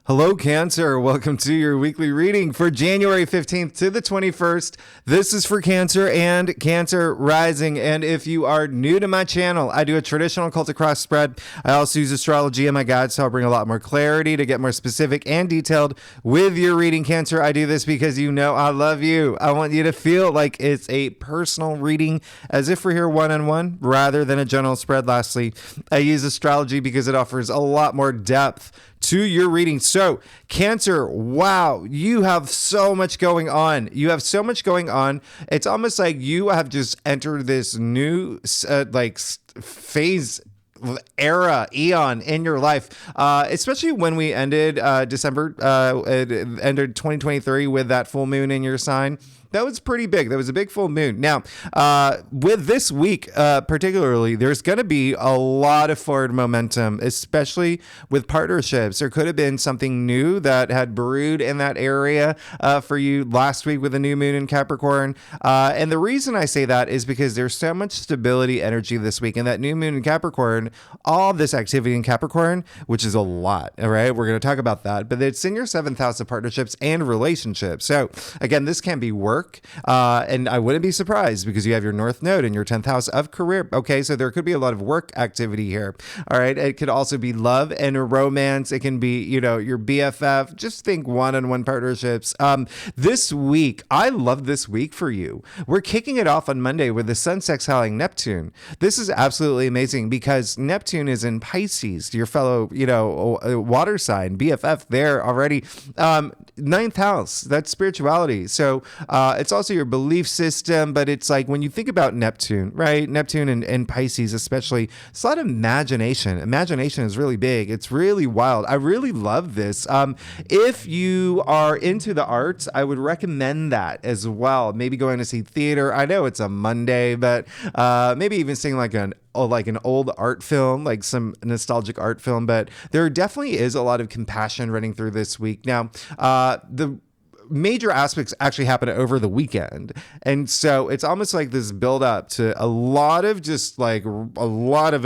Hello, Cancer. Welcome to your weekly reading for January 15th to the 21st. This is for Cancer and Cancer Rising. And if you are new to my channel, I do a traditional occult cross spread. I also use astrology in my guides, so I'll bring a lot more clarity to get more specific and detailed with your reading, Cancer. I do this because you know I love you. I want you to feel like it's a personal reading, as if we're here one-on-one rather than a general spread. Lastly, I use astrology because it offers a lot more depth to your reading. So Cancer, wow, you have so much going on. You have so much going on. It's almost like you have just entered this new phase, era, eon in your life, especially when we ended December, it ended 2023 with that full moon in your sign. That was pretty big. That was a big full moon. Now, with this week particularly, there's going to be a lot of forward momentum, especially with partnerships. There could have been something new that had brewed in that area for you last week with the new moon in Capricorn. And the reason I say that is because there's so much stability energy this week. And that new moon in Capricorn, all this activity in Capricorn, which is a lot, all right? We're going to talk about that. But it's in your 7th house of partnerships and relationships. So again, this can be work. And I wouldn't be surprised because you have your North Node in your 10th house of career. Okay, so there could be a lot of work activity here. All right, it could also be love and romance. It can be, your BFF. Just think one-on-one partnerships. This week, I love this week for you. We're kicking it off on Monday with the Sun sextiling Neptune. This is absolutely amazing because Neptune is in Pisces, your fellow, water sign, BFF there already. 9th house, that's spirituality. So, it's also your belief system, but it's like when you think about Neptune, right? Neptune and Pisces especially, it's a lot of imagination. Imagination is really big. It's really wild. I really love this. If you are into the arts, I would recommend that as well. Maybe going to see theater. I know it's a Monday, but maybe even seeing like an old art film, like some nostalgic art film. But there definitely is a lot of compassion running through this week. Now, the major aspects actually happen over the weekend. And so it's almost like this build up to a lot of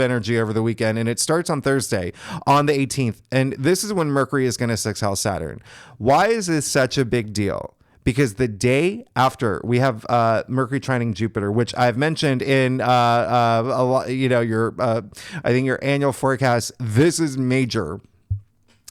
energy over the weekend. And it starts on Thursday on the 18th. And this is when Mercury is going to sextile Saturn. Why is this such a big deal? Because the day after we have Mercury trining Jupiter, which I've mentioned in a lot, I think your annual forecast, this is major.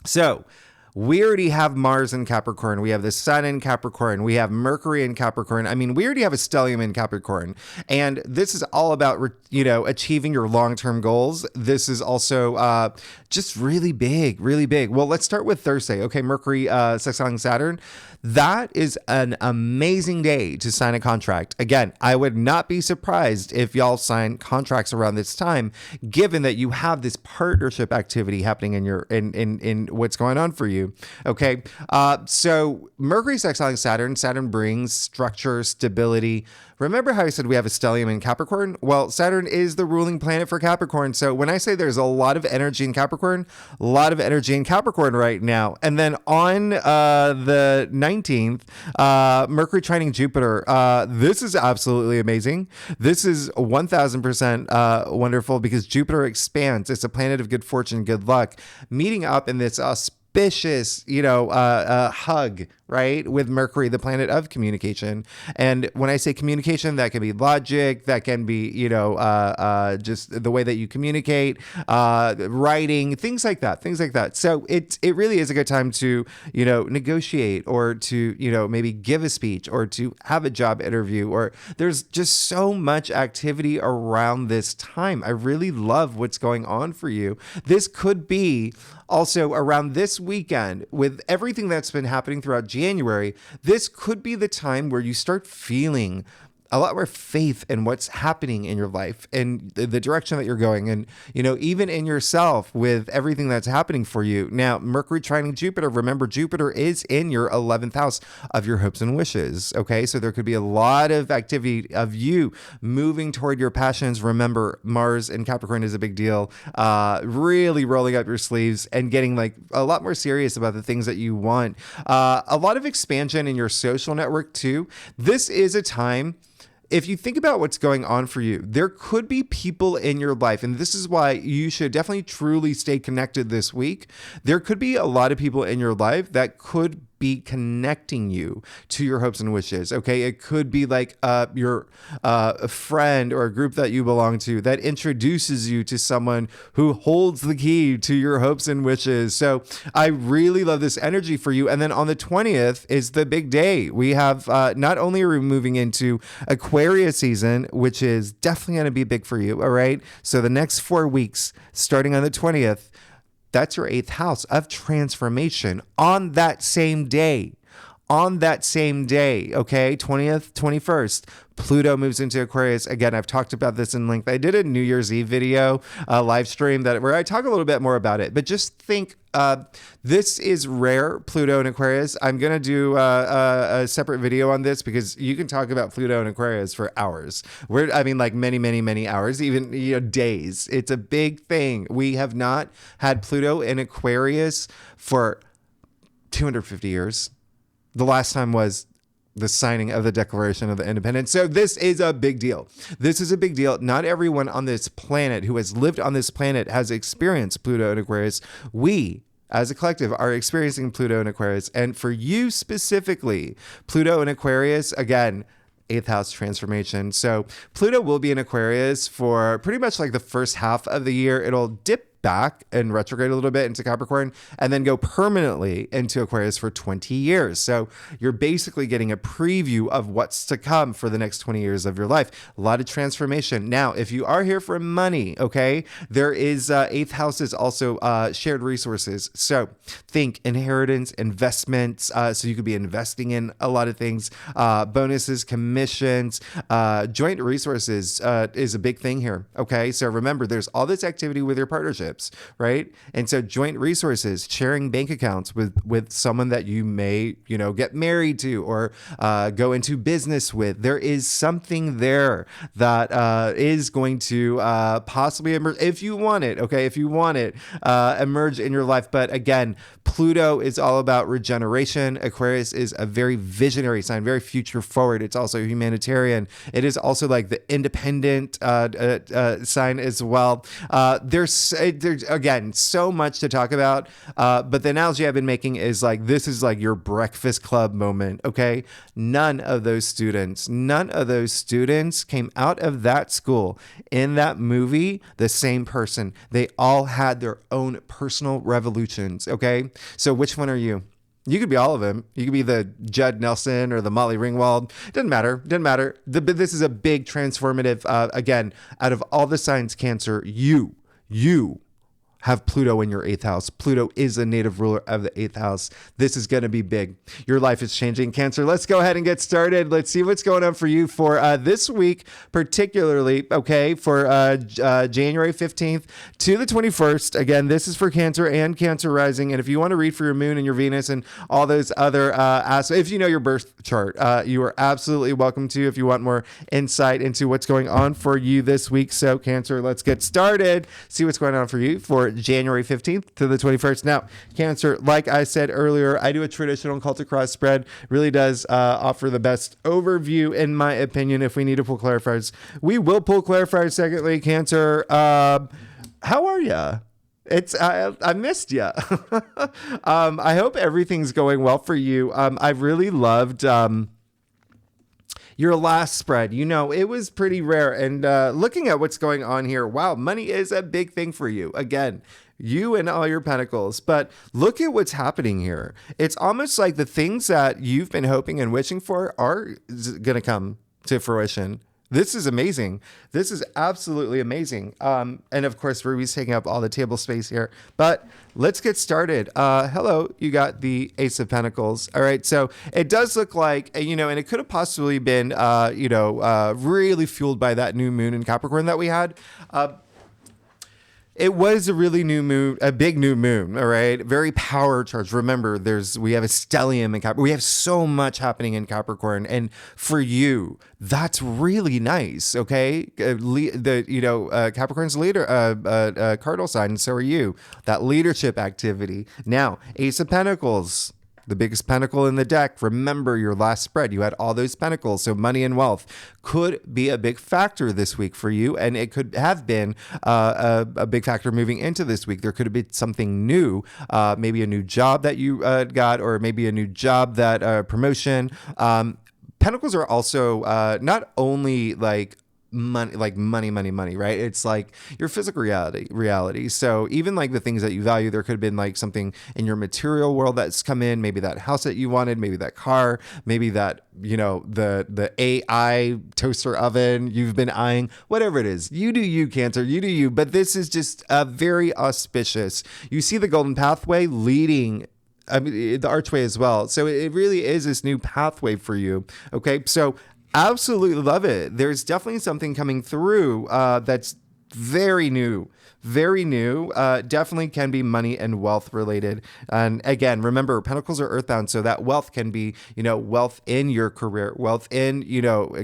So we already have Mars in Capricorn. We have the Sun in Capricorn. We have Mercury in Capricorn. I mean, we already have a stellium in Capricorn. And this is all about, achieving your long-term goals. This is also just really big, really big. Well, let's start with Thursday. Okay, Mercury sextiling Saturn. That is an amazing day to sign a contract. Again, I would not be surprised if y'all sign contracts around this time, given that you have this partnership activity happening in what's going on for you. Okay, so Mercury sextiling Saturn. Saturn brings structure, stability. Remember how I said we have a stellium in Capricorn? Well, Saturn is the ruling planet for Capricorn. So when I say there's a lot of energy in Capricorn, a lot of energy in Capricorn right now. And then on the 19th, Mercury trining Jupiter. This is absolutely amazing. This is 1000% wonderful because Jupiter expands. It's a planet of good fortune, good luck, meeting up in this auspicious, hug, right, with Mercury, the planet of communication. And when I say communication, that can be logic, that can be, just the way that you communicate, writing, things like that. So it really is a good time to, negotiate or to, maybe give a speech or to have a job interview, or there's just so much activity around this time. I really love what's going on for you. This could be also around this weekend with everything that's been happening throughout January. This could be the time where you start feeling a lot more faith in what's happening in your life and the direction that you're going, and even in yourself with everything that's happening for you. Now, Mercury trining Jupiter, remember Jupiter is in your 11th house of your hopes and wishes. Okay, so there could be a lot of activity of you moving toward your passions. Remember, Mars in Capricorn is a big deal. Really rolling up your sleeves and getting like a lot more serious about the things that you want. A lot of expansion in your social network too. This is a time If you think about what's going on for you, there could be people in your life, and this is why you should definitely truly stay connected this week. There could be a lot of people in your life that could be connecting you to your hopes and wishes. Okay, it could be like your a friend or a group that you belong to that introduces you to someone who holds the key to your hopes and wishes. So I really love this energy for you. And then on the 20th is the big day. We have not only are we moving into Aquarius season, which is definitely going to be big for you. All right, so the next 4 weeks, starting on the 20th. That's your 8th house of transformation on that same day. On that same day, okay, 20th, 21st, Pluto moves into Aquarius. Again, I've talked about this in length. I did a New Year's Eve video, live stream where I talk a little bit more about it. But just think, this is rare, Pluto and Aquarius. I'm going to do a separate video on this because you can talk about Pluto and Aquarius for hours. Like many, many, many hours, even days. It's a big thing. We have not had Pluto in Aquarius for 250 years. The last time was the signing of the Declaration of Independence. So this is a big deal. This is a big deal. Not everyone on this planet who has lived on this planet has experienced Pluto in Aquarius. We, as a collective, are experiencing Pluto in Aquarius. And for you specifically, Pluto in Aquarius, again, 8th house transformation. So Pluto will be in Aquarius for pretty much like the first half of the year. It'll dip back and retrograde a little bit into Capricorn and then go permanently into Aquarius for 20 years. So you're basically getting a preview of what's to come for the next 20 years of your life. A lot of transformation. Now, if you are here for money, okay, there is 8th house is also shared resources. So think inheritance, investments. So you could be investing in a lot of things, bonuses, commissions, joint resources is a big thing here. Okay. So remember, there's all this activity with your partnership. Right. And so joint resources, sharing bank accounts with someone that you may, get married to or go into business with. There is something there that is going to possibly emerge if you want it. OK, if you want it, emerge in your life. But again, Pluto is all about regeneration. Aquarius is a very visionary sign, very future forward. It's also humanitarian. It is also like the independent sign as well. There's again so much to talk about, but the analogy I've been making is like this is like your breakfast club moment. Okay, none of those students came out of that school in that movie the same person. They all had their own personal revolutions. Okay, so which one are you? You could be all of them. You could be the Judd Nelson or the Molly Ringwald. Doesn't matter. This is a big transformative. Again, out of all the signs, Cancer, you have Pluto in your 8th house. Pluto is a native ruler of the 8th house. This is going to be big. Your life is changing, Cancer. Let's go ahead and get started. Let's see what's going on for you for this week, particularly, okay, for January 15th to the 21st. Again, this is for Cancer and Cancer rising. And if you want to read for your moon and your Venus and all those other aspects, if you know your birth chart, you are absolutely welcome to if you want more insight into what's going on for you this week. So Cancer, let's get started. See what's going on for you for January 15th to the 21st. Now, Cancer, like I said earlier, I do a traditional Celtic cross spread. Really does offer the best overview, in my opinion. If we need to pull clarifiers, we will pull clarifiers. Secondly, Cancer, how are you? I missed you. I hope everything's going well for you. I really loved your last spread. It was pretty rare. And looking at what's going on here, wow, money is a big thing for you. Again, you and all your pentacles. But look at what's happening here. It's almost like the things that you've been hoping and wishing for are going to come to fruition. This is amazing. This is absolutely amazing. And of course, Ruby's taking up all the table space here. But let's get started. Hello, you got the Ace of Pentacles. All right. So it does look like, and it could have possibly been, really fueled by that new moon in Capricorn that we had. It was a really new moon, a big new moon, all right? Very power charged. Remember, we have a stellium in Capricorn. We have so much happening in Capricorn. And for you, that's really nice, okay? Capricorn's leader, cardinal sign, and so are you. That leadership activity. Now, Ace of Pentacles. the biggest pentacle in the deck. Remember your last spread, you had all those pentacles. So money and wealth could be a big factor this week for you. And it could have been a big factor moving into this week. There could have been something new, maybe a new job that you got, or maybe a new job that promotion. Pentacles are also not only like money, right? It's like your physical reality. So even like the things that you value, there could have been like something in your material world that's come in, maybe that house that you wanted, maybe that car, maybe that, the AI toaster oven you've been eyeing, whatever it is. You do you, Cancer, you do you. But this is just very auspicious. You see the golden pathway leading, the archway as well. So it really is this new pathway for you. Okay. So absolutely love it. There's definitely something coming through that's very new. Definitely can be money and wealth related. And again, remember, pentacles are earthbound, so that wealth can be, wealth in your career, wealth in,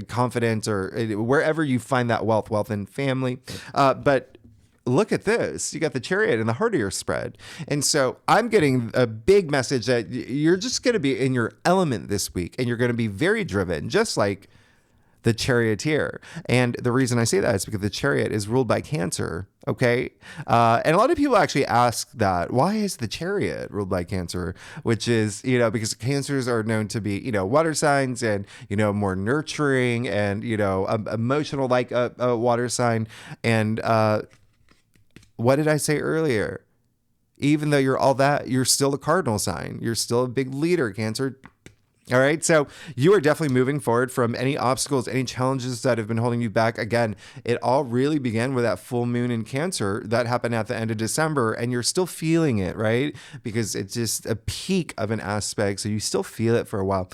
confidence, or wherever you find that wealth in family. But look at this. You got the Chariot in the heart of your spread. And so I'm getting a big message that you're just going to be in your element this week, and you're going to be very driven, just like the Charioteer. And the reason I say that is because the Chariot is ruled by Cancer. Okay. And a lot of people actually ask that, why is the Chariot ruled by Cancer? Which is, because Cancers are known to be, water signs and, more nurturing and, emotional, like a water sign. And, what did I say earlier? Even though you're all that, you're still a cardinal sign. You're still a big leader, Cancer. All right. So you are definitely moving forward from any obstacles, any challenges that have been holding you back. Again, it all really began with that full moon in Cancer that happened at the end of December, and you're still feeling it, right? Because it's just a peak of an aspect. So you still feel it for a while.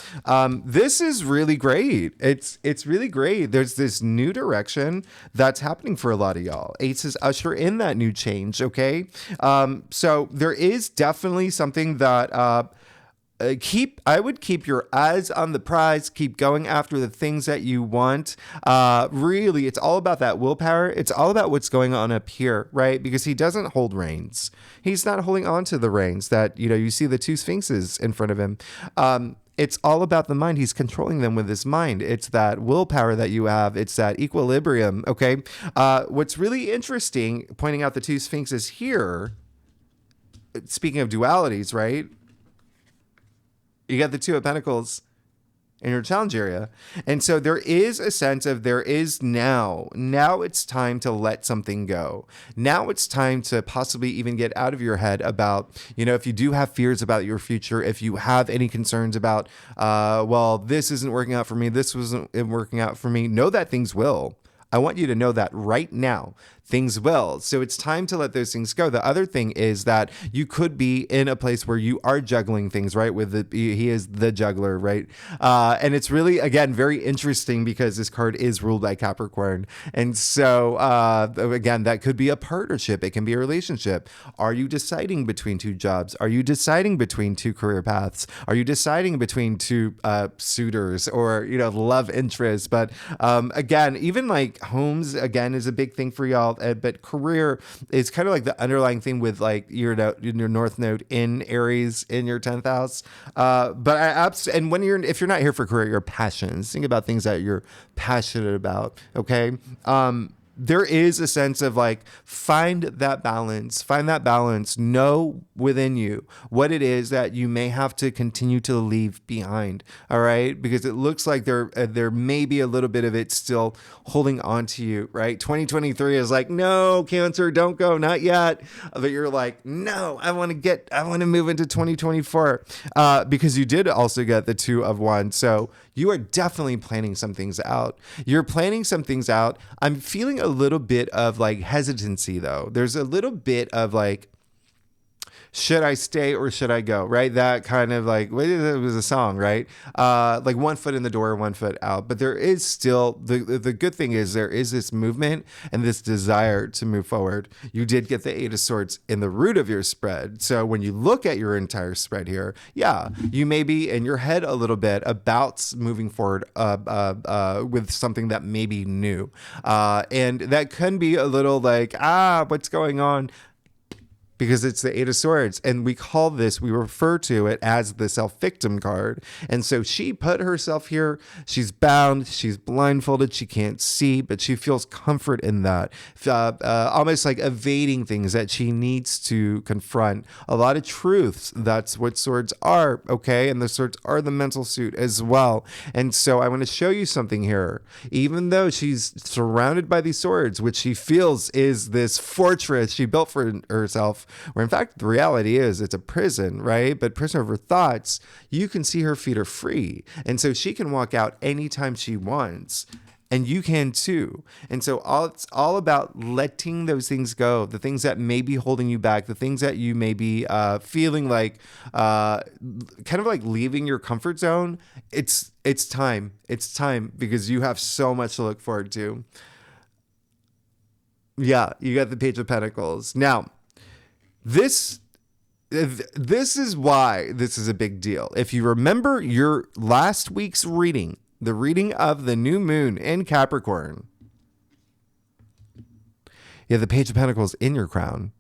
This is really great. It's really great. There's this new direction that's happening for a lot of y'all. Aces usher in that new change. Okay. So there is definitely something that, I would keep your eyes on the prize, keep going after the things that you want. Really, it's all about that willpower. It's all about what's going on up here, right? Because he doesn't hold reins. He's not holding on to the reins that, you see the two sphinxes in front of him. It's all about the mind. He's controlling them with his mind. It's that willpower that you have. It's that equilibrium. Okay. What's really interesting, pointing out the two sphinxes here, speaking of dualities, right? You got the Two of Pentacles in your challenge area. And so there is a sense of now it's time to let something go. Now it's time to possibly even get out of your head about, if you do have fears about your future, if you have any concerns about, this isn't working out for me, this wasn't working out for me, know that things will. I want you to know that right now, things will. So it's time to let those things go. The other thing is that you could be in a place where you are juggling things, right? He is the juggler, right? And it's really, again, very interesting because this card is ruled by Capricorn. And so, again, that could be a partnership. It can be a relationship. Are you deciding between two jobs? Are you deciding between two career paths? Are you deciding between two suitors or, love interests? But again, even like homes, again, is a big thing for y'all. But career is kind of like the underlying thing with like your North Node in Aries in your 10th house. And if you're not here for career, you're passionate. Think about things that you're passionate about. Okay. There is a sense of like, find that balance, know within you what it is that you may have to continue to leave behind. All right. Because it looks like there may be a little bit of it still holding on to you, right? 2023 is like, no, Cancer, don't go, not yet. But you're like, no, I want to move into 2024, because you did also get the Two of Wands. So you are definitely planning some things out. I'm feeling a little bit of like hesitancy though. There's a little bit of like, should I stay or should I go? Right? That kind of like, it was a song, right? Like one foot in the door, one foot out. But there is still, the good thing is there is this movement and this desire to move forward. You did get the Eight of Swords in the root of your spread. So when you look at your entire spread here, yeah, you may be in your head a little bit about moving forward with something that may be new. And that can be a little like, what's going on? because it's the Eight of Swords. And we refer to it as the self-victim card. And so she put herself here. She's bound. She's blindfolded. She can't see, but she feels comfort in that. Almost like evading things that she needs to confront. A lot of truths. That's what swords are, okay? And the swords are the mental suit as well. And so I want to show you something here. Even though she's surrounded by these swords, which she feels is this fortress she built for herself, where in fact the reality is it's a prison, right? But prison of her thoughts, you can see her feet are free. And so she can walk out anytime she wants. And you can too. And so it's all about letting those things go, the things that may be holding you back, the things that you may be feeling like kind of like leaving your comfort zone. It's time. It's time, because you have so much to look forward to. Yeah, you got the Page of Pentacles. Now, this is why this is a big deal. If you remember your last week's reading, the reading of the new moon in Capricorn, you have the Page of Pentacles in your crown,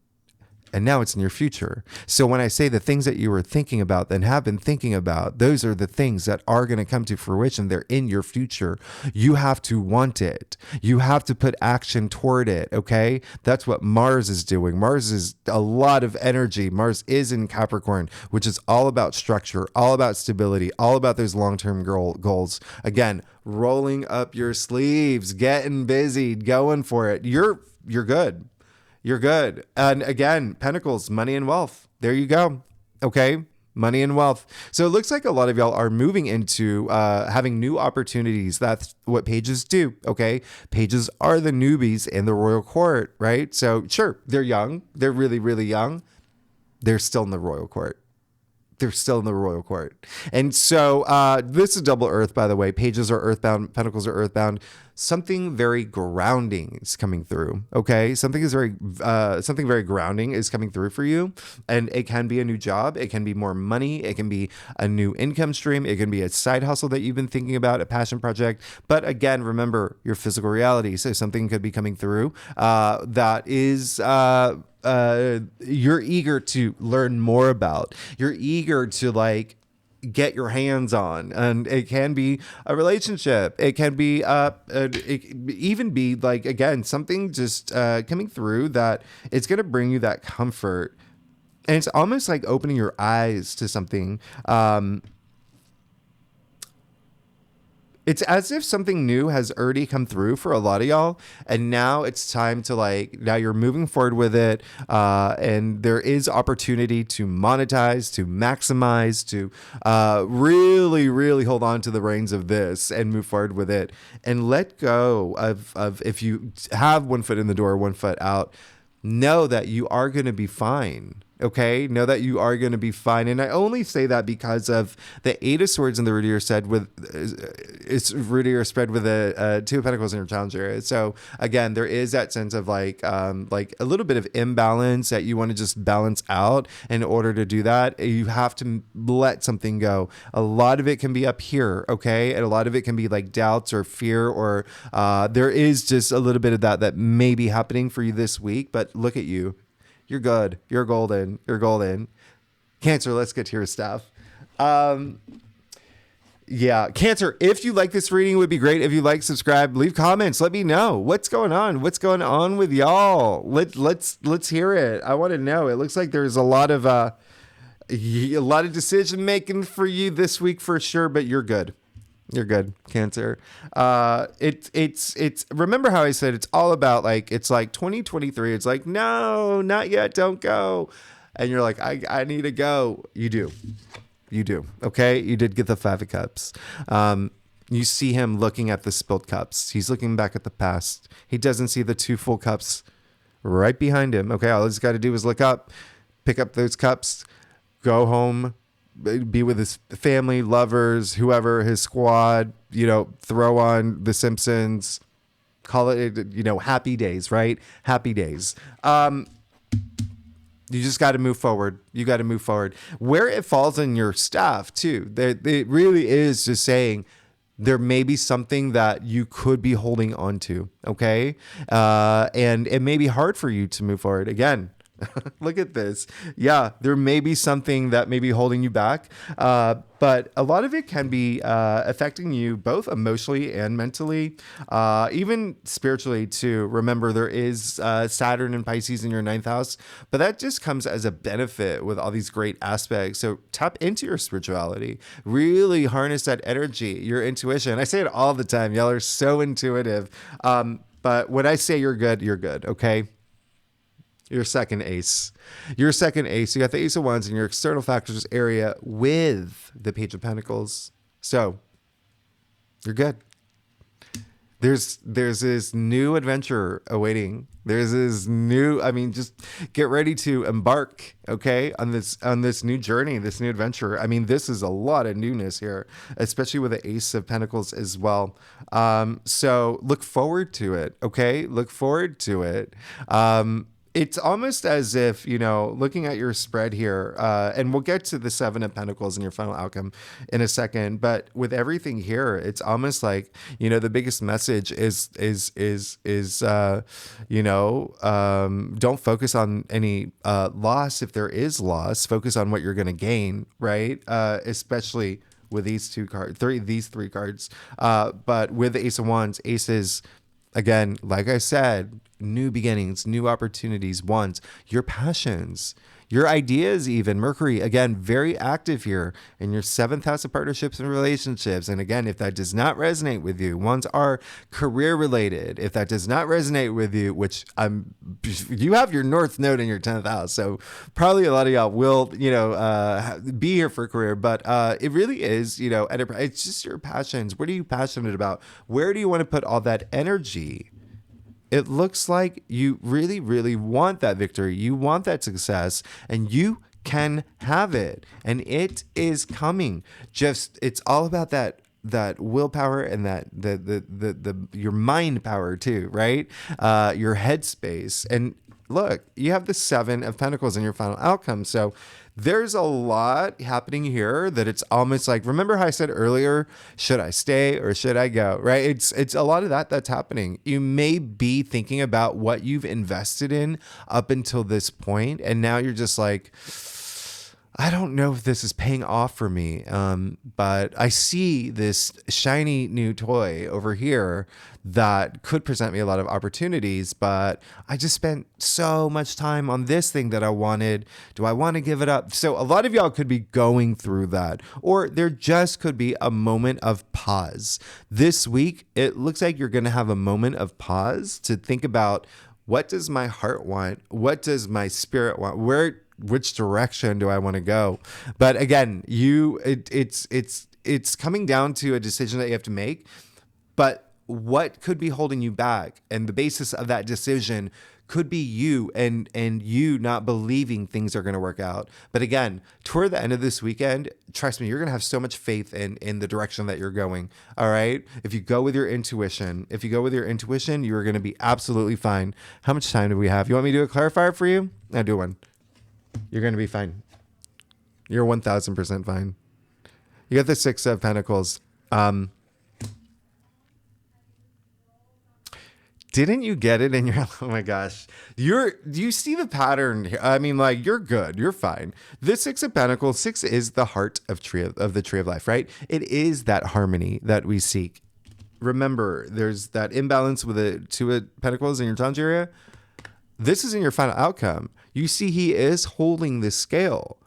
and now it's in your future. So when I say the things that you were thinking about and have been thinking about, those are the things that are going to come to fruition. They're in your future. You have to want it. You have to put action toward it, okay? That's what Mars is doing. Mars is a lot of energy. Mars is in Capricorn, which is all about structure, all about stability, all about those long-term goals. Again, rolling up your sleeves, getting busy, going for it. You're good. You're good. And again, Pentacles, money and wealth. There you go. Okay. Money and wealth. So it looks like a lot of y'all are moving into having new opportunities. That's what pages do. Okay. Pages are the newbies in the royal court, right? So sure, they're young. They're really, really young. They're still in the royal court. They're still in the royal court. And so this is double earth, by the way. Pages are earthbound. Pentacles are earthbound. Something very grounding is coming through. Okay. Something very grounding is coming through for you. And it can be a new job. It can be more money. It can be a new income stream. It can be a side hustle that you've been thinking about, a passion project. But again, remember your physical reality. So something could be coming through that is you're eager to learn more about. You're eager to get your hands on, and it can be a relationship. It can be even be again, something just coming through that it's going to bring you that comfort, and it's almost like opening your eyes to something. It's as if something new has already come through for a lot of y'all. And now it's time to now you're moving forward with it. And there is opportunity to monetize, to maximize, to really, really hold on to the reins of this and move forward with it and let go of if you have 1 foot in the door, 1 foot out, know that you are going to be fine. Okay, know that you are going to be fine. And I only say that because of the Eight of Swords in the Rudier spread with the Two of Pentacles in your challenge area. So again, there is that sense of like a little bit of imbalance that you want to just balance out. In order to do that, you have to let something go. A lot of it can be up here, okay, and a lot of it can be like doubts or fear, or there is just a little bit of that may be happening for you this week. But look at you. You're good. You're golden. You're golden. Cancer, let's get to your stuff. Yeah, Cancer, if you like this reading, it would be great if you subscribe, leave comments, let me know what's going on. What's going on with y'all? Let's hear it. I want to know. It looks like there's a lot of decision making for you this week for sure, but you're good. You're good, Cancer. It's remember how I said it's all about it's like 2023. It's like, no, not yet. Don't go. And you're like, I need to go. You do. Okay. You did get the 5 of Cups. You see him looking at the spilled cups. He's looking back at the past. He doesn't see the 2 full cups right behind him. Okay. All he's got to do is look up, pick up those cups, go home, be with his family, lovers, whoever, his squad, throw on The Simpsons, call it, happy days, right? Happy days. You just got to move forward. You got to move forward. Where it falls in your stuff too, it really is just saying there may be something that you could be holding on to. Okay. And it may be hard for you to move forward. Again, Look at this. Yeah, there may be something that may be holding you back, but a lot of it can be affecting you both emotionally and mentally, even spiritually too. Remember, there is Saturn and Pisces in your ninth house, but that just comes as a benefit with all these great aspects. So tap into your spirituality, really harness that energy, your intuition. I say it all the time. Y'all are so intuitive. But when I say you're good, okay? Your second ace. Your second ace. You got the Ace of Wands in your external factors area with the Page of Pentacles. So you're good. There's this new adventure awaiting. There's this new, just get ready to embark, okay, on this new journey, this new adventure. This is a lot of newness here, especially with the Ace of Pentacles as well. So look forward to it, okay? Look forward to it. It's almost as if, looking at your spread here, and we'll get to the Seven of Pentacles and your final outcome in a second, but with everything here, it's almost like, the biggest message is don't focus on any loss. If there is loss, focus on what you're going to gain, right? Especially with these three cards. But with the Ace of Wands, aces, again, like I said, new beginnings, new opportunities, wands, your passions, your ideas, even Mercury, again, very active here in your seventh house of partnerships and relationships. And again, if that does not resonate with you, wands are career related. If that does not resonate with you, which you have your North Node in your 10th house. So probably a lot of y'all will, be here for career, but it really is, enterprise. It's just your passions. What are you passionate about? Where do you want to put all that energy? It looks like you really, really want that victory. You want that success, and you can have it. And it is coming. Just, it's all about that willpower and that your mind power too, right? Your headspace. And look, you have the Seven of Pentacles in your final outcome. So there's a lot happening here that it's almost like, remember how I said earlier, should I stay or should I go, right? It's a lot of that's happening. You may be thinking about what you've invested in up until this point, and now you're just like, I don't know if this is paying off for me, but I see this shiny new toy over here that could present me a lot of opportunities, but I just spent so much time on this thing that I wanted. Do I want to give it up? So a lot of y'all could be going through that, or there just could be a moment of pause. This week, it looks like you're going to have a moment of pause to think about, what does my heart want? What does my spirit want? Which direction do I want to go? But again, it's coming down to a decision that you have to make, but what could be holding you back? And the basis of that decision could be you and you not believing things are going to work out. But again, toward the end of this weekend, trust me, you're going to have so much faith in the direction that you're going. All right. If you go with your intuition, you are going to be absolutely fine. How much time do we have? You want me to do a clarifier for you? I'll do one. You're going to be fine. You're 1000% fine. You got the Six of Pentacles. Didn't you get it in your, oh my gosh. Do you see the pattern here? You're good. You're fine. The Six of Pentacles, 6 is the heart of the tree of life, right? It is that harmony that we seek. Remember, there's that imbalance with the Two of Pentacles in your challenge area. This is in your final outcome. You see, he is holding the scale.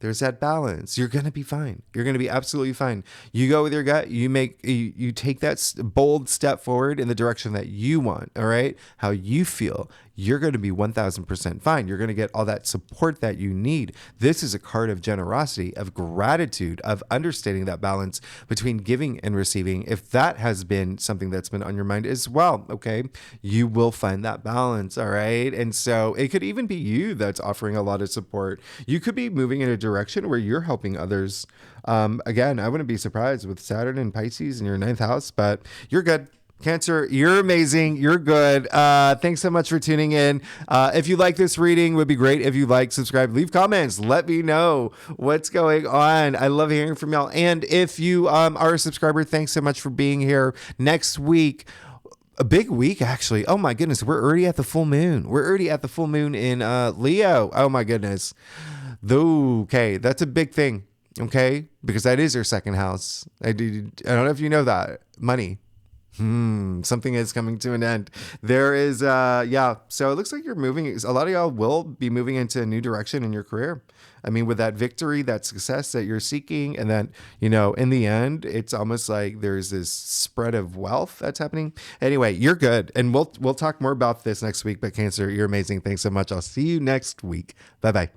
There's that balance. You're going to be fine. You're going to be absolutely fine. You go with your gut. You take that bold step forward in the direction that you want. All right. How you feel. You're going to be 1000% fine. You're going to get all that support that you need. This is a card of generosity, of gratitude, of understanding that balance between giving and receiving. If that has been something that's been on your mind as well, okay, you will find that balance. All right. And so it could even be you that's offering a lot of support. You could be moving in a direction where you're helping others. Again, I wouldn't be surprised with Saturn and Pisces in your 9th house, but you're good. Cancer, you're amazing. You're good. Thanks so much for tuning in. If you like this reading, it would be great if you like, subscribe, leave comments. Let me know what's going on. I love hearing from y'all. And if you are a subscriber, thanks so much for being here. Next week, a big week, actually. Oh my goodness, we're already at the full moon. We're already at the full moon in Leo. Oh my goodness. Okay, that's a big thing. Okay, because that is your second house. I don't know if you know that. Money. Something is coming to an end. There is, yeah. So it looks like you're moving. A lot of y'all will be moving into a new direction in your career. I mean, with that victory, that success that you're seeking, and then, in the end, it's almost like there's this spread of wealth that's happening. Anyway, you're good, and we'll talk more about this next week. But Cancer, you're amazing. Thanks so much. I'll see you next week. Bye bye.